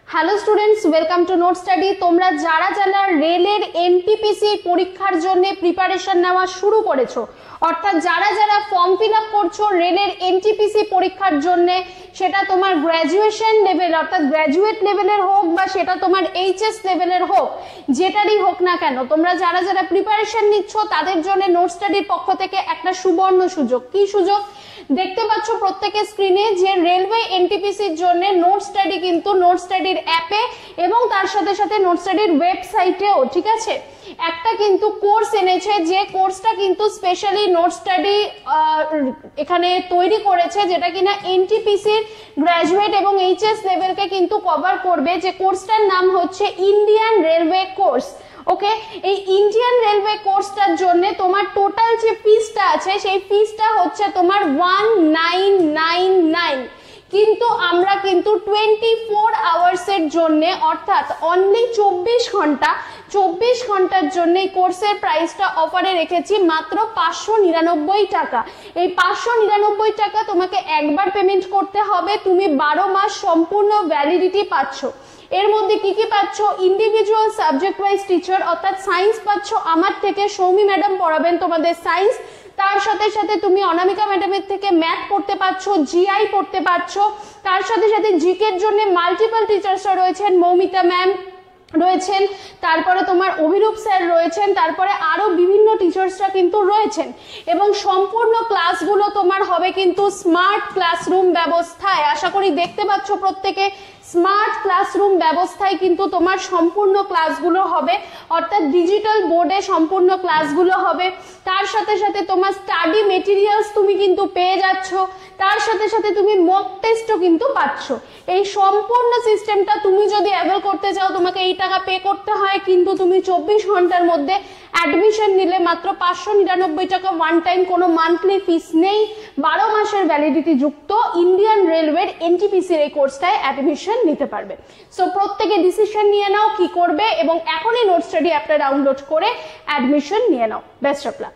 Hello students, welcome to note study. তোমরা যারা যারা রেলের এনটিপিসি পরীক্ষার জন্য প্রিপারেশন নেওয়া শুরু করেছো, অর্থাৎ যারা যারা ফর্ম ফিল আপ করছো রেলের এনটিপিসি পরীক্ষার জন্য, সেটা তোমার গ্র্যাজুয়েশন লেভেল অর্থাৎ গ্র্যাজুয়েট লেভেলের হোক বা সেটা তোমার এইচএস লেভেলের হোক, যেটারই হোক না কেন, তোমরা যারা যারা প্রিপারেশন নিচ্ছ তাদের জন্য নোট স্টাডির পক্ষ থেকে একটা সুবর্ণ সুযোগ। কি সুযোগ? দেখতে পাচ্ছ প্রত্যেকের স্ক্রিনে যে রেলওয়ে এনটিপিসির জন্য নোট স্টাডি কিন্তু নোট স্টাডির অ্যাপে এবং তার সাথে সাথে নোট স্টাডির ওয়েবসাইটেও, ঠিক আছে, একটা কিন্তু কোর্স এনেছে, যে কোর্সটা কিন্তু স্পেশালি নোট স্টাডি এখানে তৈরি করেছে, যেটা কিনা এনটিপিসির গ্র্যাজুয়েট এবং এইচএস লেভেলকে কিন্তু কভার করবে। যে কোর্সটার নাম হচ্ছে ইন্ডিয়ান রেলওয়ে কোর্স। ওকে, এই ইন্ডিয়ান রেলওয়ে কোর্সটার জন্য তোমার টোটাল যে ফিসটা আছে সেই ফিসটা হচ্ছে তোমার 1999, কিন্তু আমরা কিন্তু 24 আওয়ার্সের জন্য অর্থাৎ অনলি 24 ঘন্টার জন্য এই কোর্সের প্রাইসটা অফারে রেখেছি মাত্র 599 টাকা। এই 599 টাকা তোমাকে একবার পেমেন্ট করতে হবে, তুমি 12 মাস সম্পূর্ণ ভ্যালিডিটি পাচ্ছ। এর মধ্যে কি কি পাচ্ছ? ইন্ডিভিজুয়াল সাবজেক্ট ওয়াইজ টিচার অর্থাৎ সায়েন্স পাচ্ছ আমার থেকে, সৌমি ম্যাডাম পড়াবেন তোমাদের সায়েন্স। তার সাথে সাথে তুমি অনামিকা ম্যাডামের থেকে ম্যাথ পড়তে পারছো, জিআই পড়তে পারছো। তার সাথে সাথে জিকের জন্য মাল্টিপল টিচার্সরা রয়েছেন, মৌমিতা ম্যাম রয়েছেন, তারপরে তোমার অভিরূপ স্যার রয়েছেন, তারপরে আরো বিভিন্ন টিচার্সরা কিন্তু রয়েছেন। এবং সম্পূর্ণ ক্লাসগুলো তোমার হবে কিন্তু স্মার্ট ক্লাসরুম ব্যবস্থায়। আশা করি দেখতে পাচ্ছ প্রত্যেকে, স্মার্ট ক্লাসরুম ব্যবস্থায় কিন্তু তোমার সম্পূর্ণ ক্লাসগুলো হবে, অর্থাৎ ডিজিটাল বোর্ডে সম্পূর্ণ ক্লাসগুলো হবে। তার সাথে সাথে তোমার স্টাডি মেটেরিয়ালস তুমি কিন্তু পেয়ে যাচ্ছ, তার সাথে সাথে তুমি মক টেস্টও কিন্তু পাচ্ছ। এই সম্পূর্ণ সিস্টেমটা তুমি যদি অ্যাভেল করতে চাও তোমাকে এই টাকা পে করতে হয়, কিন্তু তুমি 24 ঘন্টার মধ্যে অ্যাডমিশন নিলে মাত্র 599 টাকা ওয়ান টাইম, কোনো মান্থলি ফিস নেই, 12 মাসের ভ্যালিডিটি যুক্ত ইন্ডিয়ান রেলওয়ের এনটিপিসির এই কোর্সটায় অ্যাডমিশন নিতে পারবে। সো প্রত্যেকে ডিসিশন নিয়ে নাও কি করবে এবং এখনই নোট স্টাডি অ্যাপটা ডাউনলোড করে অ্যাডমিশন নিয়ে নাও। Best of luck.